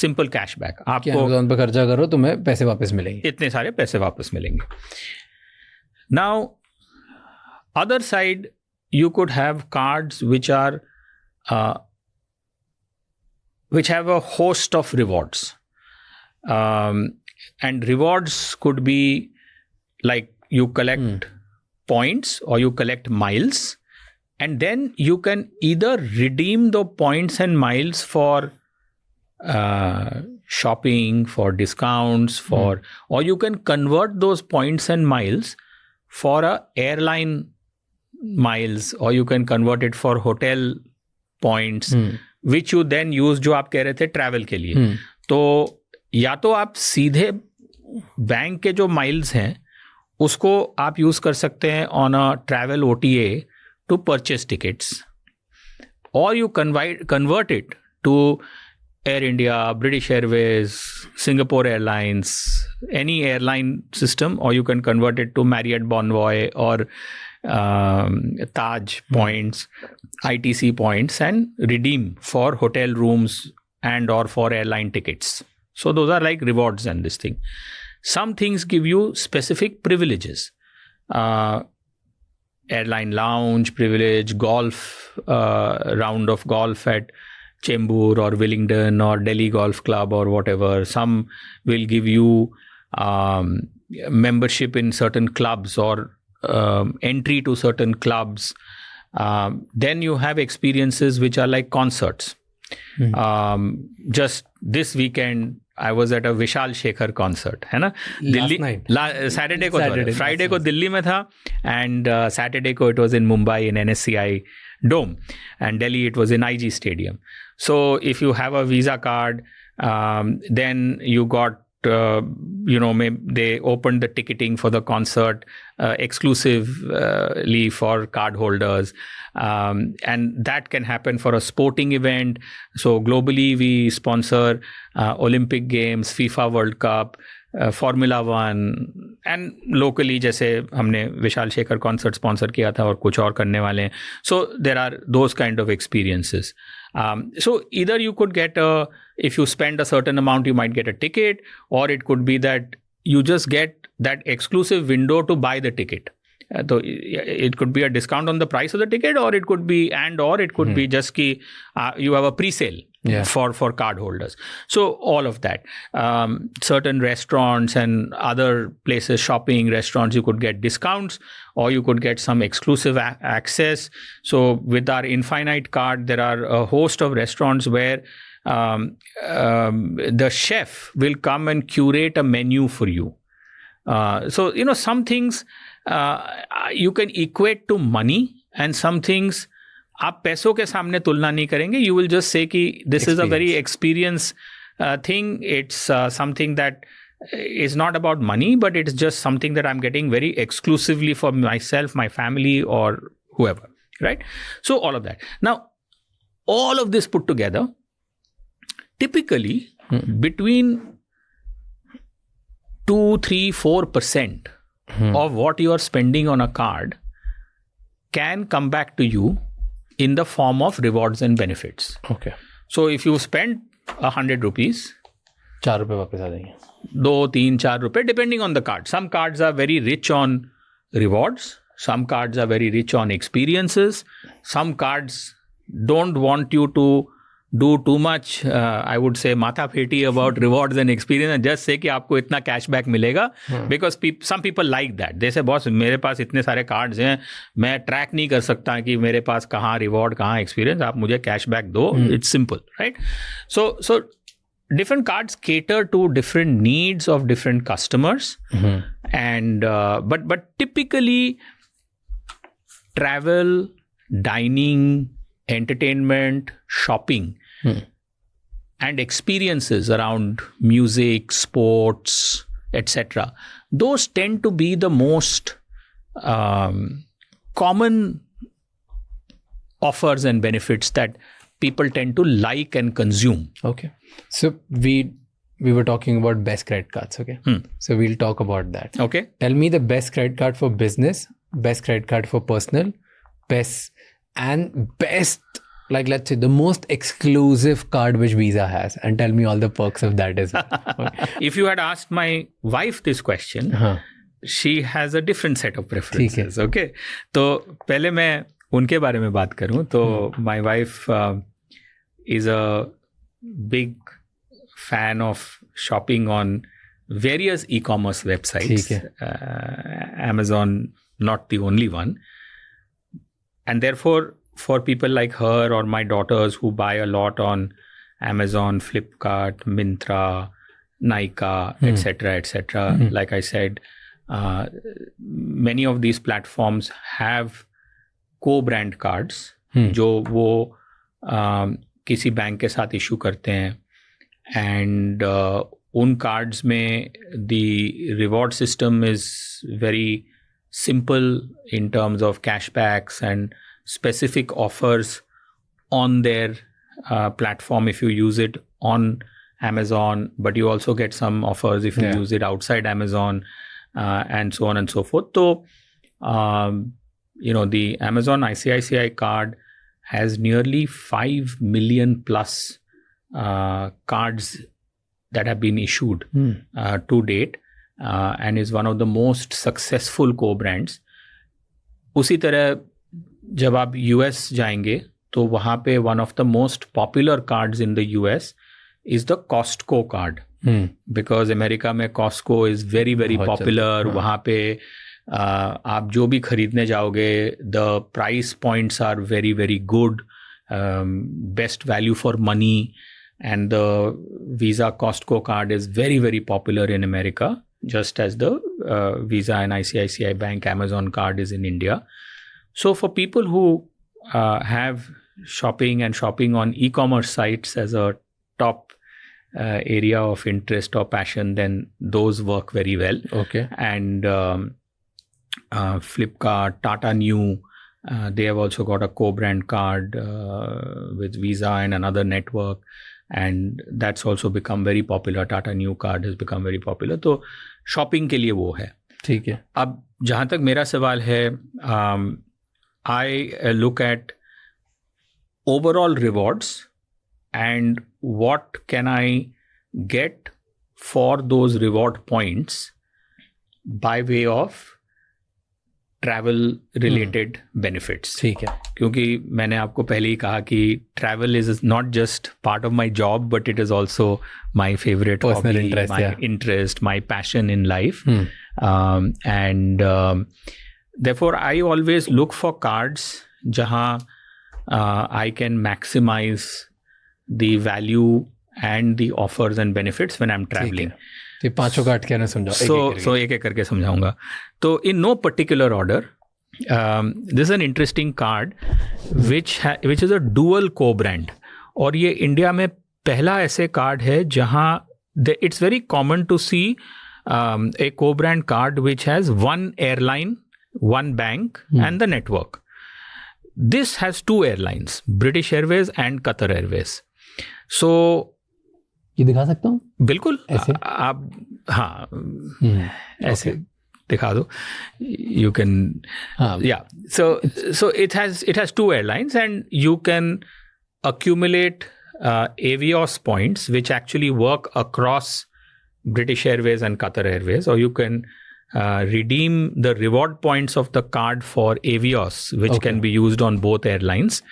Simple cashback. आपको Amazon पे खर्चा करो तुम्हें पैसे वापस मिलेंगे, इतने सारे पैसे वापस मिलेंगे. Now other side you could have cards which have a host of rewards, and rewards could be like you collect points or you collect miles, and then you can either redeem the points and miles for shopping, for discounts, or you can convert those points and miles for a airline miles, or you can convert it for hotel points, which you then use, जो आप कह रहे थे travel के लिए. तो या तो आप सीधे बैंक के जो माइल्स हैं उसको आप यूज कर सकते हैं on a travel OTA to purchase tickets, और you convert it to Air India, British Airways, Singapore Airlines, any airline system, or you can convert it to Marriott Bonvoy or Taj points, ITC points, and redeem for hotel rooms and or for airline tickets. So those are like rewards and this thing. Some things give you specific privileges. Airline lounge privilege, golf, round of golf at Chembur or Willingdon or Delhi Golf Club or whatever. Some will give you membership in certain clubs or entry to certain clubs. Then you have experiences which are like concerts. Just this weekend I was at a Vishal Shekhar concert, है ना? Saturday को, Friday को दिल्ली में था, and Saturday को it was in Mumbai in NSCI Dome, and Delhi it was in IG Stadium. So if you have a Visa card, then you got they opened the ticketing for the concert exclusively for card holders, and that can happen for a sporting event. So globally we sponsor Olympic Games, FIFA World Cup, Formula 1, and locally जैसे हमने Vishal Shekhar concert sponsor किया था और कुछ और करने वाले हैं. So there are those kind of experiences. So either you could get if you spend a certain amount, you might get a ticket, or it could be that you just get that exclusive window to buy the ticket. So it could be a discount on the price of the ticket, or it could be be just ki you have a pre-sale for card holders. So all of that. Certain restaurants and other places, shopping restaurants, you could get discounts, or you could get some exclusive access. So with our Infinite card, there are a host of restaurants where the chef will come and curate a menu for you. So some things you can equate to money, and some things आप पैसों के सामने तुलना नहीं करेंगे. You will just say कि this is a very experience thing. It's something that is not about money, but it's just something that I'm getting very exclusively for myself, my family, or whoever, right? So all of that. Now, all of this put together, typically between 2, 3, 4% of what you are spending on a card can come back to you in the form of rewards and benefits. Okay. So if you spend 100 rupees, 4 रुपए वापस आ जाएंगे. 2, 3, 4 रुपए, depending on the card. Some cards are very rich on rewards. Some cards are very rich on experiences. Some cards don't want you to do too much, I would say, matha pheti about rewards and experience, and just say कि आपको इतना cashback मिलेगा, because some people like that. They say, boss, मेरे पास इतने सारे cards हैं, मैं track नहीं कर सकता कि मेरे पास कहाँ reward, कहाँ experience, आप मुझे cashback दो. It's simple, right? So different cards cater to different needs of different customers, and but typically travel, dining, entertainment, shopping, and experiences around music, sports, etc. Those tend to be the most common offers and benefits that people tend to like and consume. Okay. So we were talking about best credit cards, okay? So we'll talk about that. Okay. Tell me the best credit card for business, best credit card for personal, best like let's say the most exclusive card which Visa has, and tell me all the perks of that as well. Okay. If you had asked my wife this question, she has a different set of preferences. Okay, तो पहले मैं उनके बारे में बात करूं तो my wife is a big fan of shopping on various e-commerce websites. Amazon not the only one, and therefore for people like her or my daughters who buy a lot on Amazon, Flipkart, Myntra, Nykaa, etc., like I said, many of these platforms have co-brand cards जो वो किसी bank के साथ issue करते हैं, and उन cards में the reward system is very simple in terms of cashbacks and specific offers on their platform if you use it on Amazon, but you also get some offers if you use it outside Amazon, and so on and so forth. So, the Amazon ICICI card has nearly 5 million plus cards that have been issued to date, and is one of the most successful co-brands. उसी तरह जब आप US जाएंगे तो वहाँ पे one of the most popular cards in the US is the Costco card, because America में Costco is very very popular. वहाँ पे आप जो भी खरीदने जाओगे, the price points are very very good, best value for money, and the Visa Costco card is very very popular in America, just as the Visa and ICICI Bank Amazon card is in India. So for people who have shopping on e-commerce sites as a top area of interest or passion, then those work very well. Okay. And Flipkart, Tata Neu, they have also got a co-brand card with Visa and another network, and that's also become very popular. Tata Neu card has become very popular. तो shopping के लिए वो है. ठीक है. अब जहाँ तक मेरा सवाल है, I look at overall rewards and what can I get for those reward points by way of travel related benefits. ठीक है. क्योंकि मैंने आपको पहले ही कहा कि travel is not just part of my job, but it is also my favorite personal hobby, interest, my interest, my passion in life. Therefore, I always look for cards जहाँ I can maximize the value and the offers and benefits when I'm traveling. तो पांचों card क्या ना समझाओ. So एक एक करके समझाऊंगा. तो in no particular order, this is an interesting card which is a dual co-brand, और ये इंडिया में पहला ऐसे कार्ड है जहाँ it's very common to see a co-brand card which has one airline, one bank and the network. This has two airlines, British Airways and Qatar Airways. So ये दिखा सकता हूँ? बिल्कुल. ऐसे? आप हाँ ऐसे दिखा दो. You can yeah. So it has two airlines, and you can accumulate Avios points which actually work across British Airways and Qatar Airways, or you can redeem the reward points of the card for Avios, which can be used on both airlines.